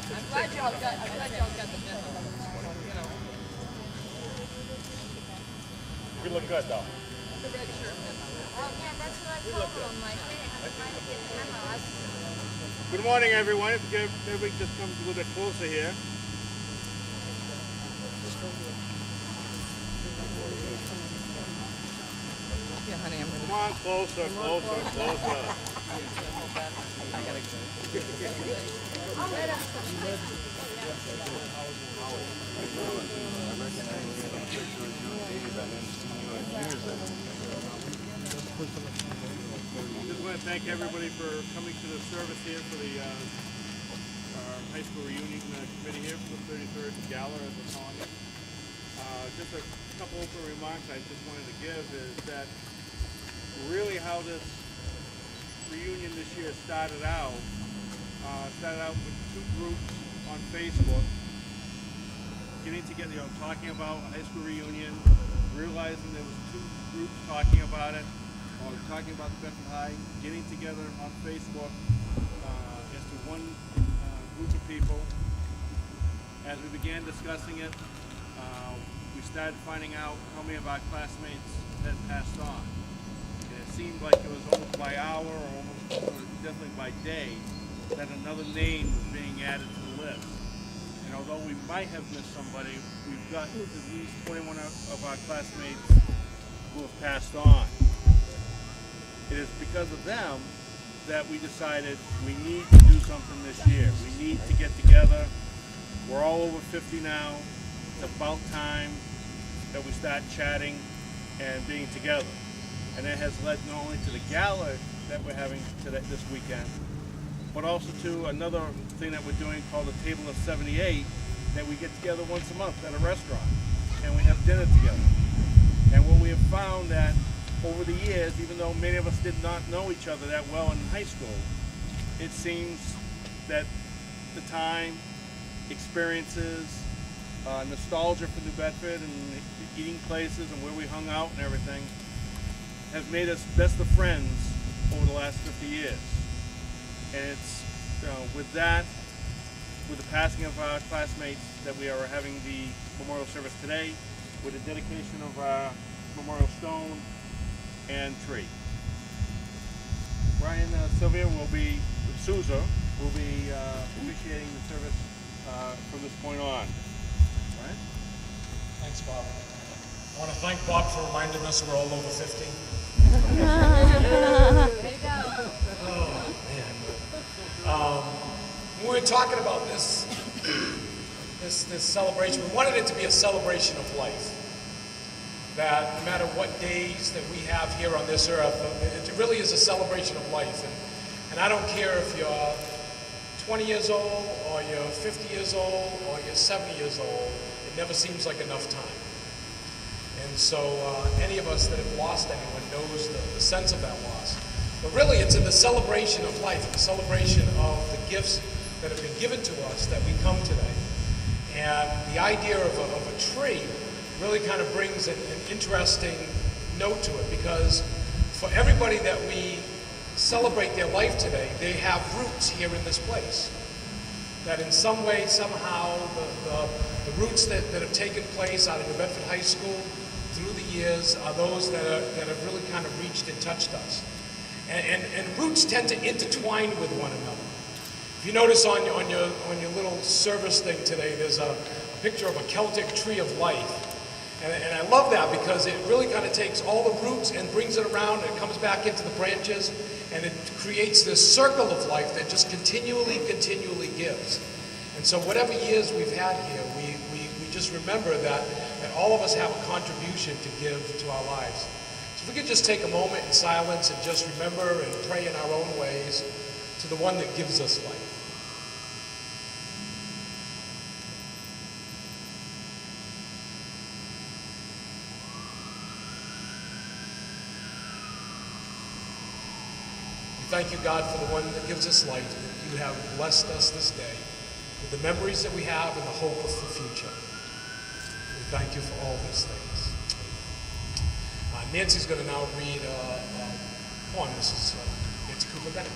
glad y'all got the memo. You know, We look good though. the red shirt memo. Oh, yeah, that's what I told him. I'm like, hey, I'm trying to get the memo. Good morning, everyone. If everybody just comes a little bit closer here. Yeah, honey, I'm Come gonna. on, closer, closer, closer. I gotta go. Just want to thank everybody for coming to the service here for the our high school reunion committee here for the 33rd Gala, as we're calling it. Just a couple open remarks I just wanted to give is that really how this reunion this year started out with two groups on Facebook getting together, talking about a high school reunion, realizing there was two groups talking about it, or talking about the Bedford High, getting together on Facebook as to one group of people. As we began discussing it, we started finding out how many of our classmates had passed on. And it seemed like it was almost by hour or almost definitely by day that another name was being added to the list. And although we might have missed somebody, we've got at least 21 of our classmates who have passed on. It is because of them that we decided we need to do something this year. We need to get together. We're all over 50 now. It's about time that we start chatting and being together. And that has led not only to the gala that we're having this weekend, but also to another thing that we're doing called the Table of 78, that we get together once a month at a restaurant and we have dinner together. And what we have found that over the years, even though many of us did not know each other that well in high school, it seems that the time, experiences, nostalgia for New Bedford and the eating places and where we hung out and everything has made us best of friends over the last 50 years. And it's with that, with the passing of our classmates, that we are having the memorial service today with the dedication of our memorial stone and tree. Ryan Sylvia will be, with Souza, will be officiating the service from this point on. Ryan? Thanks, Bob. I want to thank Bob for reminding us we're all over 50. There you go. Oh, man. When we were talking about this celebration, we wanted it to be a celebration of life. That no matter what days that we have here on this earth, it really is a celebration of life. And I don't care if you're 20 years old, or you're 50 years old, or you're 70 years old, it never seems like enough time. And so any of us that have lost anyone knows the sense of that loss. But really it's in the celebration of life, the celebration of the gifts that have been given to us that we come today. And the idea of a tree really kind of brings an interesting note to it, because for everybody that we celebrate their life today, they have roots here in this place. That in some way, somehow, the roots that have taken place out of New Bedford High School through the years are those that have really kind of reached and touched us. And roots tend to intertwine with one another. If you notice on your little service thing today, there's a picture of a Celtic tree of life. And I love that because it really kind of takes all the roots and brings it around, and it comes back into the branches, and it creates this circle of life that just continually gives. And so whatever years we've had here, we just remember that all of us have a contribution to give to our lives. So if we could just take a moment in silence and just remember and pray in our own ways to the one that gives us life. Thank you, God, for the one that gives us life, that you have blessed us this day with the memories that we have and the hope of the future. We thank you for all these things. Nancy's going to now read a poem. This is Nancy Cooper Bennett.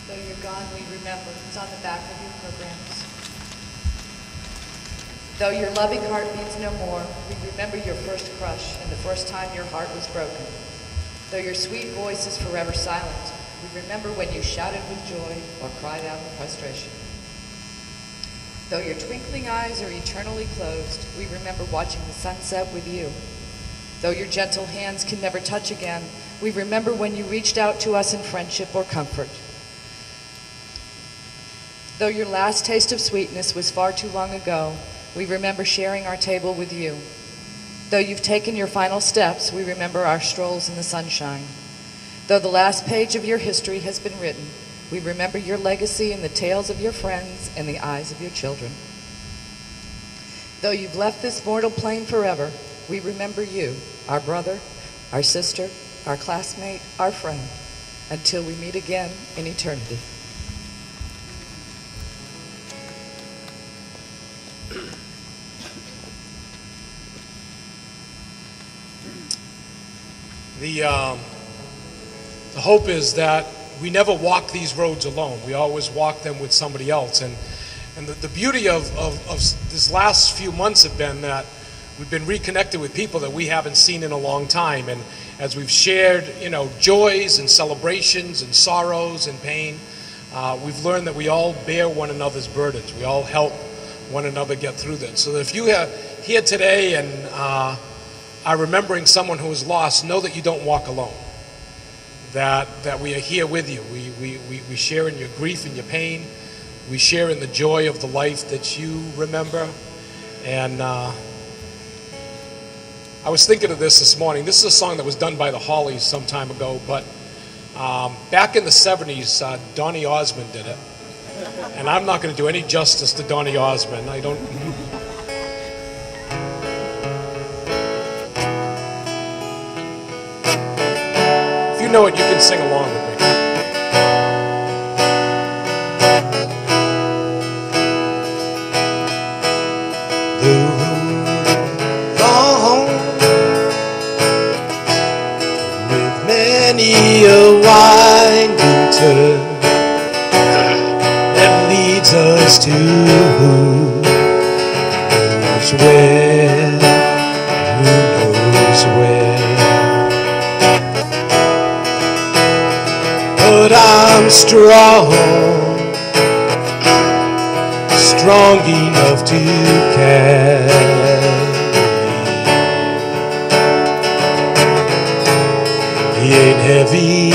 Though you're gone, we remember. It's on the back of your programs. Though your loving heart beats no more, we remember your first crush and the first time your heart was broken. Though your sweet voice is forever silent, we remember when you shouted with joy or cried out in frustration. Though your twinkling eyes are eternally closed, we remember watching the sunset with you. Though your gentle hands can never touch again, we remember when you reached out to us in friendship or comfort. Though your last taste of sweetness was far too long ago, we remember sharing our table with you. Though you've taken your final steps, we remember our strolls in the sunshine. Though the last page of your history has been written, we remember your legacy in the tales of your friends and the eyes of your children. Though you've left this mortal plane forever, we remember you, our brother, our sister, our classmate, our friend, until we meet again in eternity. The hope is that we never walk these roads alone. We always walk them with somebody else. And the beauty of this last few months have been that we've been reconnected with people that we haven't seen in a long time. And as we've shared, joys and celebrations and sorrows and pain, we've learned that we all bear one another's burdens. We all help one another get through this. So that if you are here today and are remembering someone who is lost, know that you don't walk alone. That we are here with you. We share in your grief and your pain. We share in the joy of the life that you remember. And I was thinking of this morning. This is a song that was done by the Hollies some time ago, but back in the 70s, Donny Osmond did it. And I'm not going to do any justice to Donny Osmond. I don't... If you know it, you can sing along with me. The road long, with many a winding turn, that leads us to who knows where, who knows where. But I'm strong enough to carry. He ain't heavy,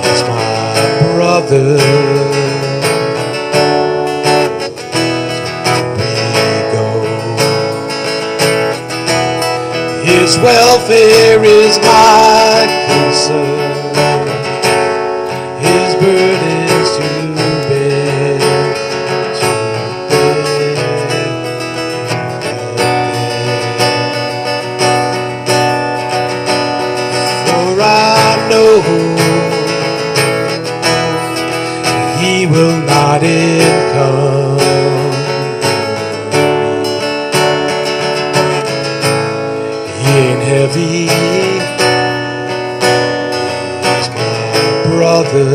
he's my brother. We go. His welfare is my concern. His burdens to bear, for I know he will not income. He ain't heavy, he's my brother.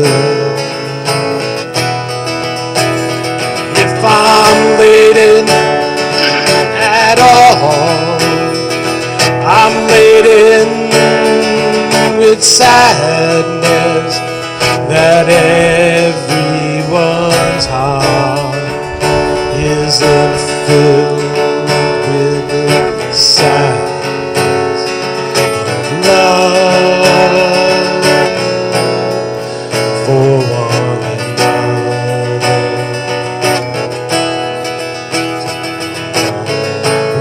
If I'm laden at all, I'm laden with sadness that everyone's heart isn't filled with the sadness of love for one another.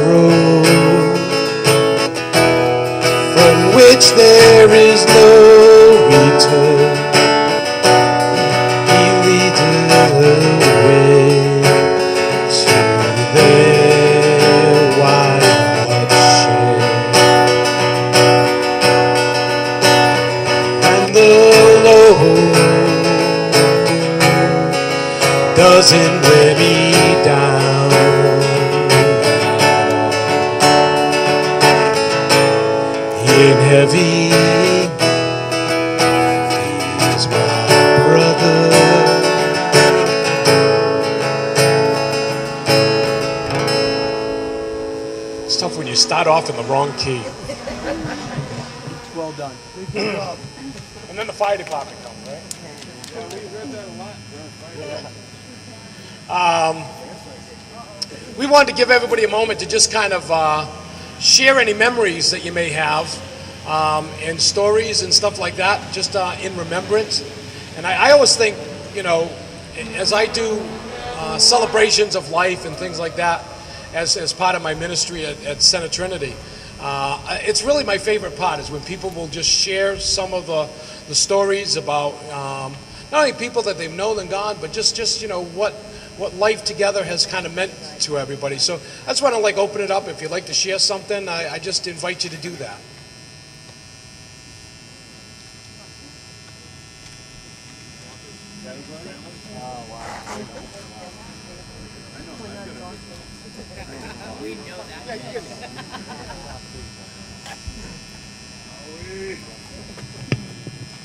Road from which there is no return, he leads the way to their wide share, and the Lord doesn't wear me down. He ain't heavy, he's start off in the wrong key. Well done. And then the fire department comes, right? Yeah, we heard that a lot. We wanted to give everybody a moment to just kind of share any memories that you may have, and stories and stuff like that, just in remembrance. And I always think, you know, as I do celebrations of life and things like that, as part of my ministry at Center Trinity, it's really my favorite part is when people will just share some of the stories about not only people that they've known and gone, but just you know what life together has kind of meant to everybody. So that's why I like open it up. If you'd like to share something, I just invite you to do that.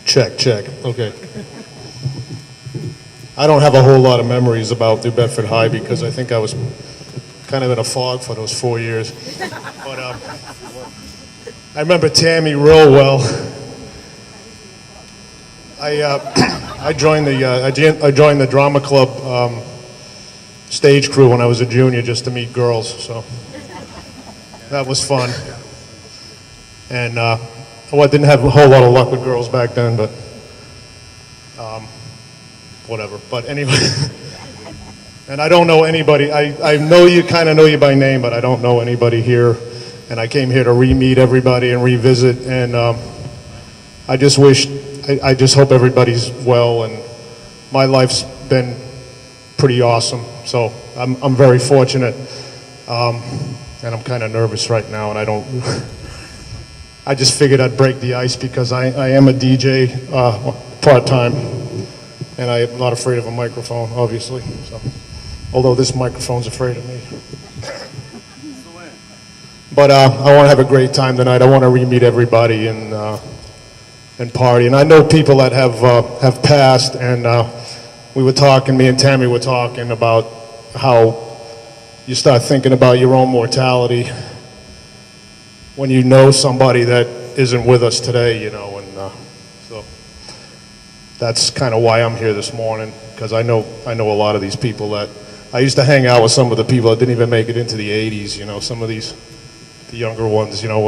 Check. Okay. I don't have a whole lot of memories about New Bedford High because I think I was kind of in a fog for those 4 years. But I remember Tammy real well. I joined the drama club stage crew when I was a junior just to meet girls, so that was fun. And I didn't have a whole lot of luck with girls back then, but whatever. But anyway, and I don't know anybody. I know you, kind of know you by name, but I don't know anybody here. And I came here to re-meet everybody and revisit. And I just hope everybody's well. And my life's been pretty awesome. So I'm very fortunate. And I'm kind of nervous right now, and I just figured I'd break the ice because I am a DJ part-time, and I'm not afraid of a microphone, obviously. So, although this microphone's afraid of me. But I want to have a great time tonight. I want to re-meet everybody and party. And I know people that have passed, and we were talking, me and Tammy were talking about how you start thinking about your own mortality when you know somebody that isn't with us today, you know, and so that's kind of why I'm here this morning, because I know a lot of these people that I used to hang out with. Some of the people that didn't even make it into the 80s, you know, some of the younger ones, you know,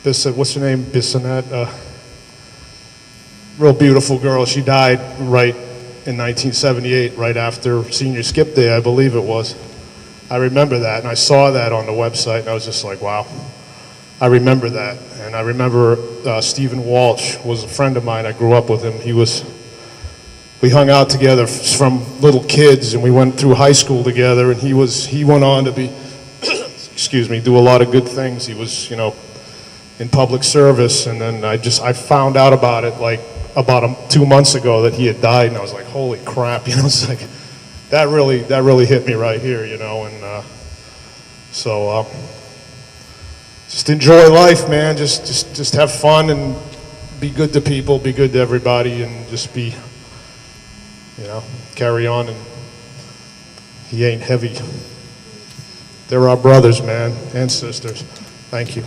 what's her name, Bissonette, real beautiful girl. She died right in 1978, right after senior skip day, I believe it was. I remember that, and I saw that on the website, and I was just like, wow. I remember that, and I remember Stephen Walsh was a friend of mine. I grew up with him. We hung out together from little kids, and we went through high school together, and he went on to be, excuse me, do a lot of good things. He was, you know, in public service, and then I found out about it like about 2 months ago that he had died, and I was like, holy crap, you know, it's like, that really hit me right here, you know, and so just enjoy life, man. Just have fun and be good to people, be good to everybody, and just be, you know, carry on. And he ain't heavy. They're our brothers, man, and sisters. Thank you.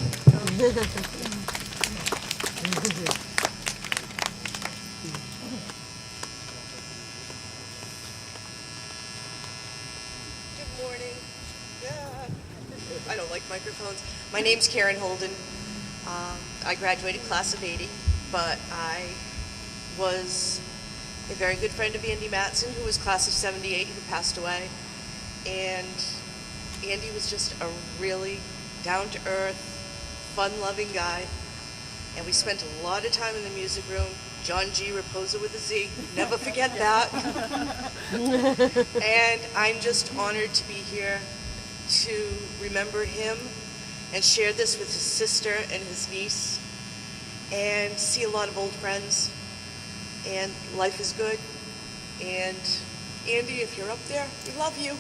I don't like microphones. My name's Karen Holden. I graduated class of 80, but I was a very good friend of Andy Matson, who was class of 78, who passed away. And Andy was just a really down-to-earth, fun-loving guy. And we spent a lot of time in the music room. John G. Raposa with a Z. Never forget that. And I'm just honored to be here to remember him and share this with his sister and his niece and see a lot of old friends. And life is good. And Andy, if you're up there, we love you.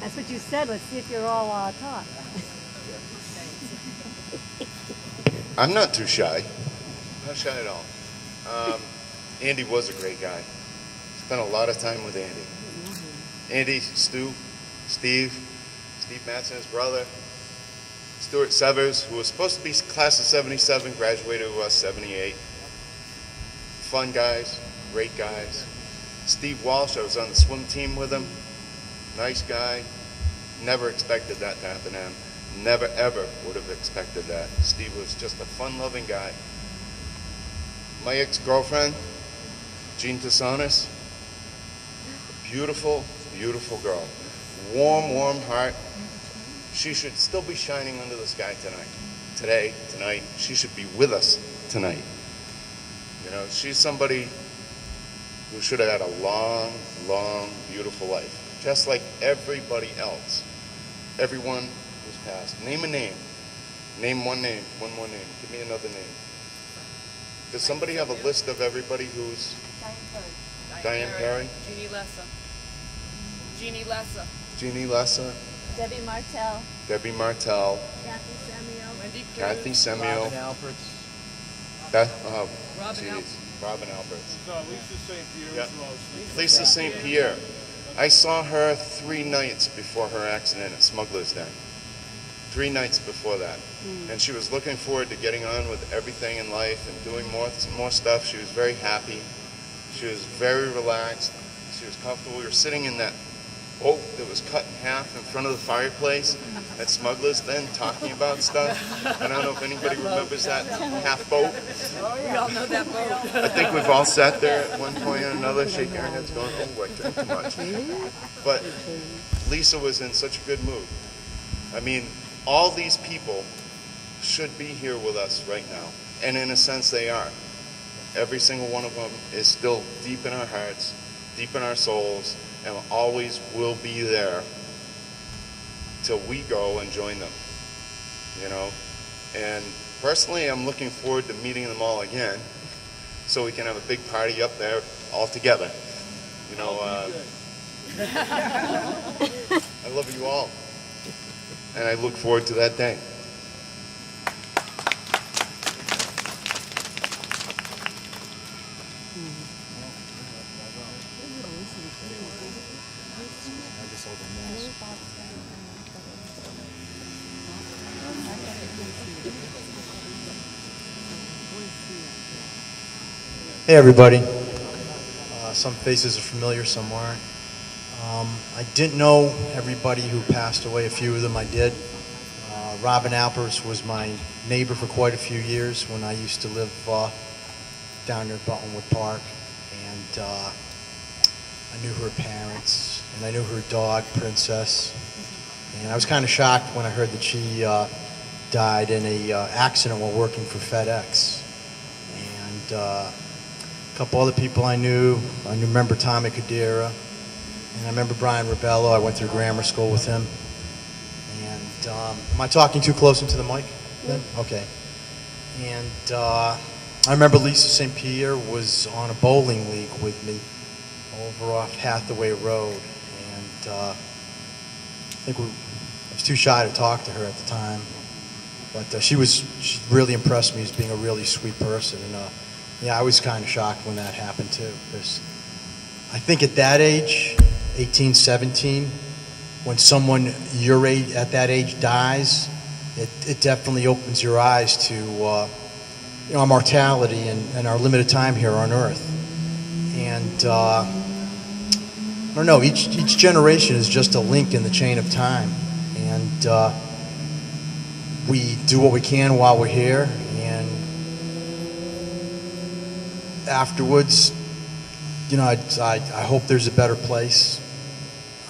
That's what you said. Let's see if you're all talk. I'm not too shy. Not shy at all. Andy was a great guy. Spent a lot of time with Andy. Andy, Steve Mattson, his brother, Stuart Severs, who was supposed to be class of 77, graduated with us 78. Fun guys, great guys. Steve Walsh, I was on the swim team with him. Nice guy. Never expected that to happen to him. Never, ever would have expected that. Steve was just a fun-loving guy. My ex-girlfriend, Jean Tassonis, beautiful, beautiful girl. Warm, warm heart. She should still be shining under the sky tonight. She should be with us tonight. You know, she's somebody who should have had a long, long, beautiful life, just like everybody else. Everyone who's passed. Name a name. Name one name, one more name. Give me another name. Does somebody have a list of everybody who's... Diane Perry? Jeannie Lessa. Jeannie Lessa. Jeannie Lessa. Debbie Martell. Debbie Martell. Kathy Samuel. Wendy Cruz. Kathy Samuel. Robin Alperts. Robin Alperts. Robin Alperts. Lisa St. Pierre Yep. as well. Lisa St. Pierre. I saw her 3 nights before her accident at Smuggler's Den. 3 nights before that. And she was looking forward to getting on with everything in life and doing more stuff. She was very happy. She was very relaxed. She was comfortable. We were sitting in that boat that was cut in half in front of the fireplace at Smuggler's Den talking about stuff. I don't know if anybody remembers that half boat. We all know that boat. I think we've all sat there at one point or another, shaking our heads going, oh, I drink too much. But Lisa was in such a good mood. I mean, all these people should be here with us right now. And in a sense, they are. Every single one of them is still deep in our hearts, deep in our souls, and always will be there till we go and join them, you know? And personally, I'm looking forward to meeting them all again so we can have a big party up there all together. You know, I love you all, and I look forward to that day. Hey everybody. Some faces are familiar, some aren't. I didn't know everybody who passed away. A few of them I did. Robin Alpers was my neighbor for quite a few years when I used to live down near Buttonwood Park. And I knew her parents, and I knew her dog, Princess. And I was kind of shocked when I heard that she died in a accident while working for FedEx. And a couple other people I knew remember Tommy Kadira, and I remember Brian Ribello. I went through grammar school with him. And am I talking too close into the mic? Then? Okay. And I remember Lisa St. Pierre was on a bowling league with me over off Hathaway Road, and I think I was too shy to talk to her at the time, but she really impressed me as being a really sweet person. And yeah, I was kind of shocked when that happened too, because I think at that age, 18, 17, when someone your age, at that age, dies, it definitely opens your eyes to you know, our mortality and our limited time here on Earth. And I don't know, each generation is just a link in the chain of time, and we do what we can while we're here, and afterwards, you know, I hope there's a better place.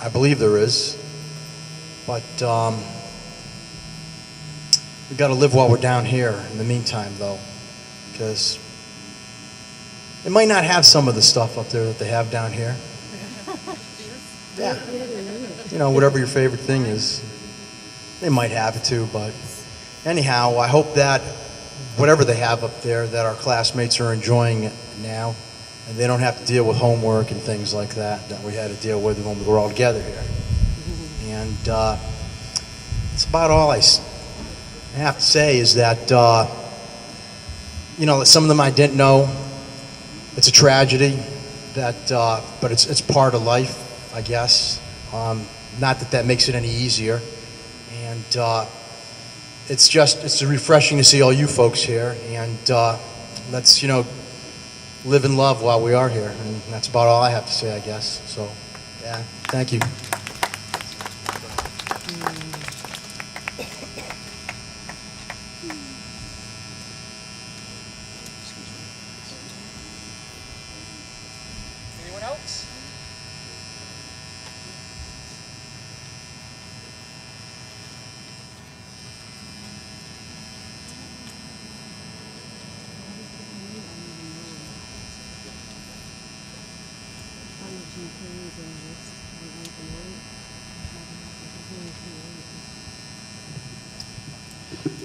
I believe there is, but we've got to live while we're down here in the meantime, though, because it might not have some of the stuff up there that they have down here. Yeah, you know, whatever your favorite thing is, they might have it too, but anyhow, I hope that whatever they have up there, that our classmates are enjoying it now, and they don't have to deal with homework and things like that we had to deal with when we were all together here. And that's about all I have to say, is that, you know, some of them I didn't know, it's a tragedy that, but it's part of life, I guess. Not that that makes it any easier. And it's refreshing to see all you folks here. And let's, live and love while we are here. And that's about all I have to say, I guess. So, yeah, thank you. Anyone else?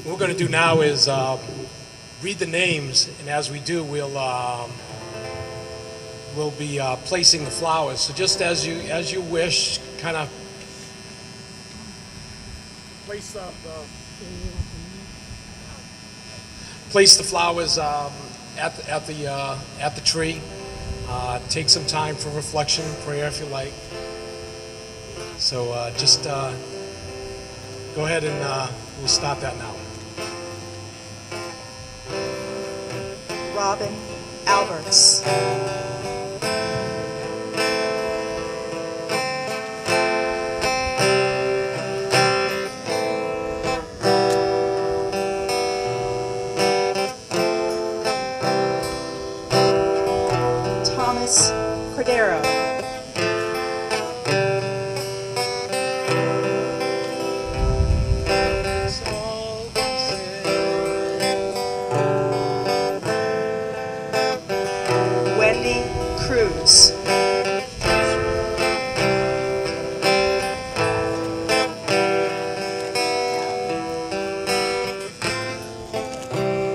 What we're going to do now is read the names, and as we do, we'll be placing the flowers. So just as you wish, kind of place the flowers at the tree. Take some time for reflection and prayer if you like. So just go ahead and we'll start that now. Robin Alberts. Thomas Cordero. Wendy Cruz.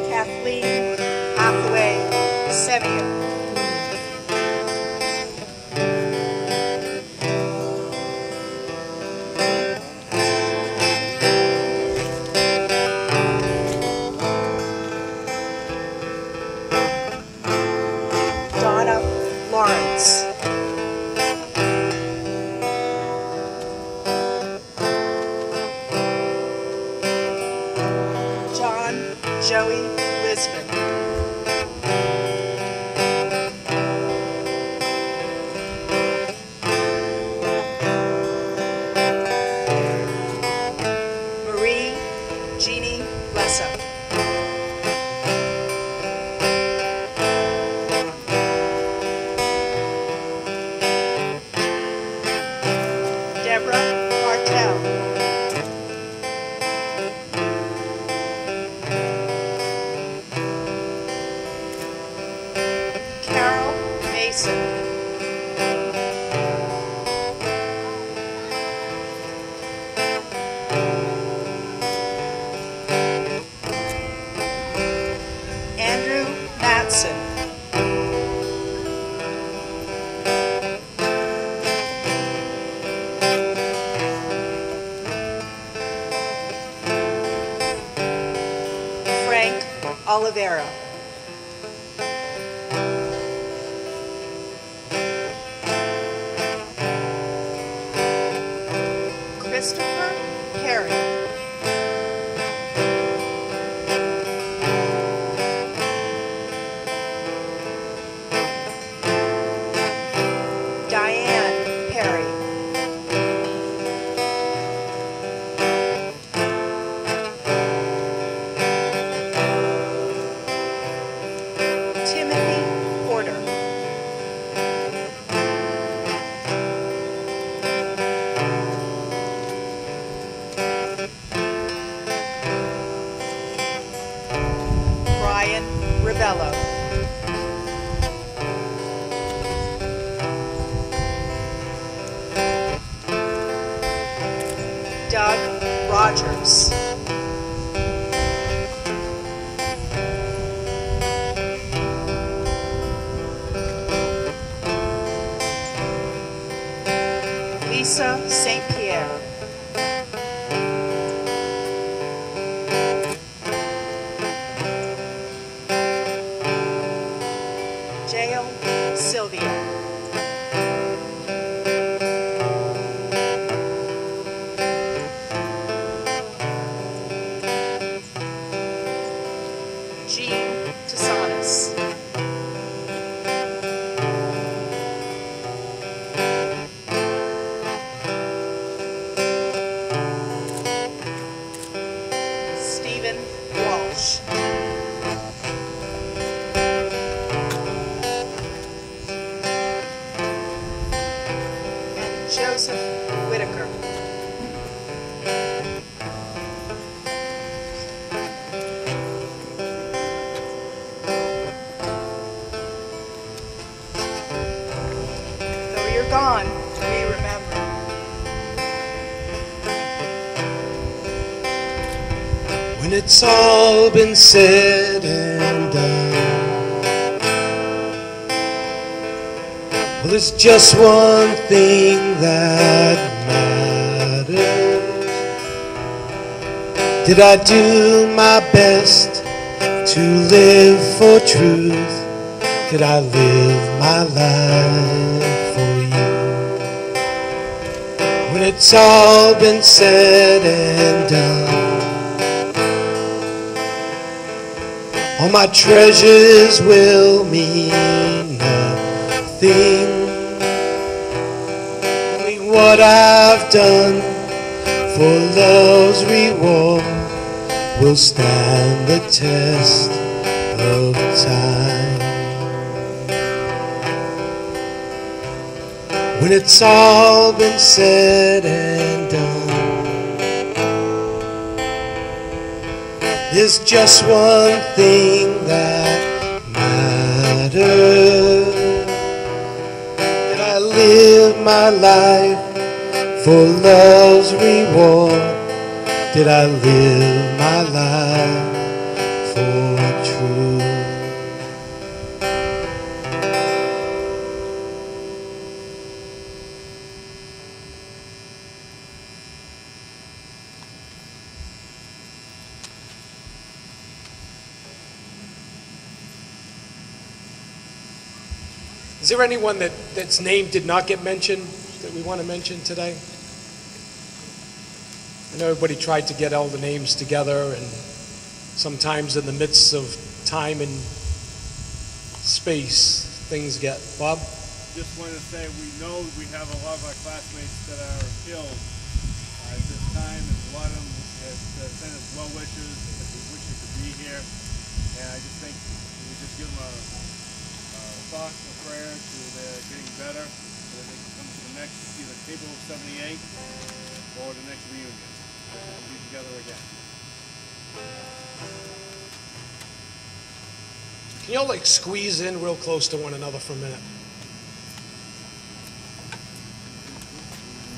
Kathleen Hathaway Semio. Donna Lawrence. John Joey Lisbon. Marie Jeannie Lessa. Deborah Martell. Carol Mason. Andrew Matson. Frank Oliveira. Christopher Perry. Diane Perry. Timothy Porter. Brian Ribello. Doug Rogers. Lisa St. Pierre. Jael Joseph Whitaker. Though you're gone, we remember. When it's all been said and done, well, there's just one thing that matters. Did I do my best to live for truth? Did I live my life for you? When it's all been said and done, all my treasures will mean nothing. Only what I've done for love's reward will stand the test of time. When it's all been said and done, there's just one thing that matters. That I live my life for love's reward? Did I live my life for truth? Is there anyone that's name did not get mentioned that we want to mention today? I know everybody tried to get all the names together, and sometimes in the midst of time and space, things get... Bob? Just wanted to say we know we have a lot of our classmates that are ill at this time, and a lot of them have sent us well wishes, that we wish you could be here. And I just think we just give them a thought, a prayer to their getting better, so that they can come to the next, either table of 78 or the next reunion. We'll be together again. Can y'all like squeeze in real close to one another for a minute?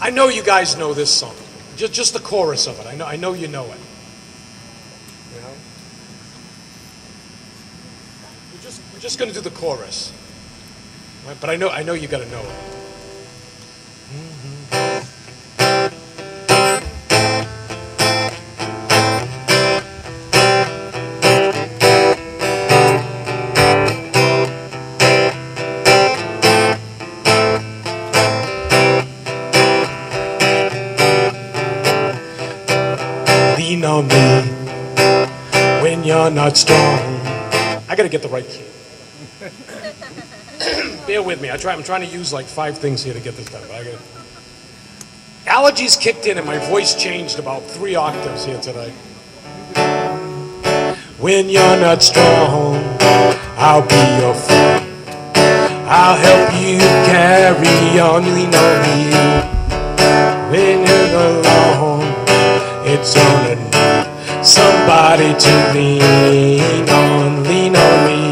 I know you guys know this song. Just the chorus of it. I know you know it. You know? We're just going to do the chorus. Right? But I know you got to know it. Lean on me when you're not strong. I got to get the right key. Bear with me. I'm trying to use like 5 things here to get this done. But allergies kicked in and my voice changed about 3 octaves here today. When you're not strong, I'll be your friend. I'll help you carry on. Lean on me when you're alone. It's gonna need somebody to lean on. Lean on me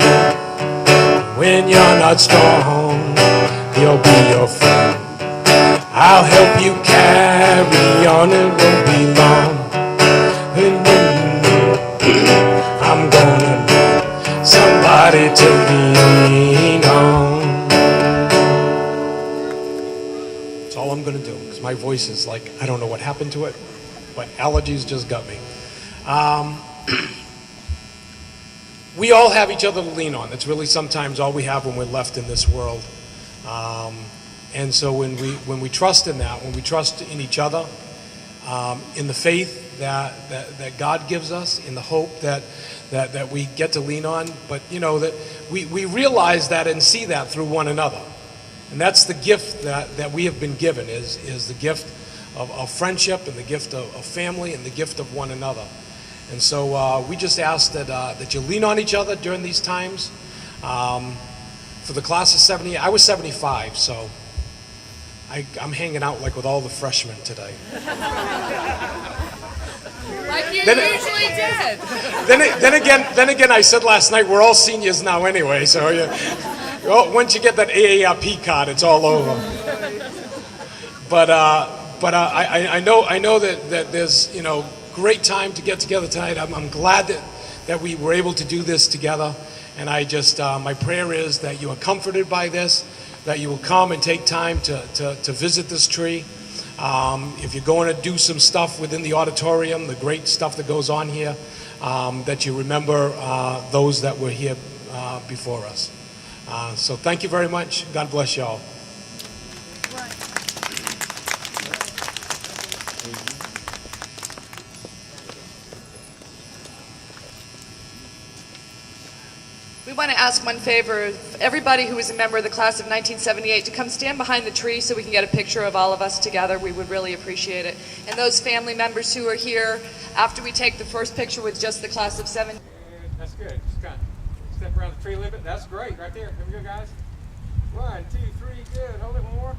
when you're not strong. He'll be your friend. I'll help you carry on. It won't be long. I'm gonna need somebody to lean on. That's all I'm going to do, because my voice is like, I don't know what happened to it, but allergies just got me. We all have each other to lean on. That's really sometimes all we have when we're left in this world. And so when we trust in that, when we trust in each other, in the faith that God gives us, in the hope that we get to lean on, but you know that we realize that and see that through one another. And that's the gift that we have been given, is the gift of friendship, and the gift of family, and the gift of one another. And so we just ask that you lean on each other during these times. For the class of 70, I was 75, so I'm hanging out like with all the freshmen today. Like you Then- usually did. Then again, I said last night we're all seniors now anyway. So once you get that AARP card, it's all over. But I know that there's great time to get together tonight. I'm glad that we were able to do this together, and I just my prayer is that you are comforted by this, that you will come and take time to visit this tree. If you're going to do some stuff within the auditorium, the great stuff that goes on here, that you remember those that were here before us. So thank you very much. God bless you all. We want to ask one favor of everybody who was a member of the class of 1978 to come stand behind the tree so we can get a picture of all of us together. We would really appreciate it. And those family members who are here, after we take the first picture with just the class of 7. That's good. Just kind of step around the tree a little bit. That's great right there. Here we go, guys. 1, 2, 3, good. Hold it more.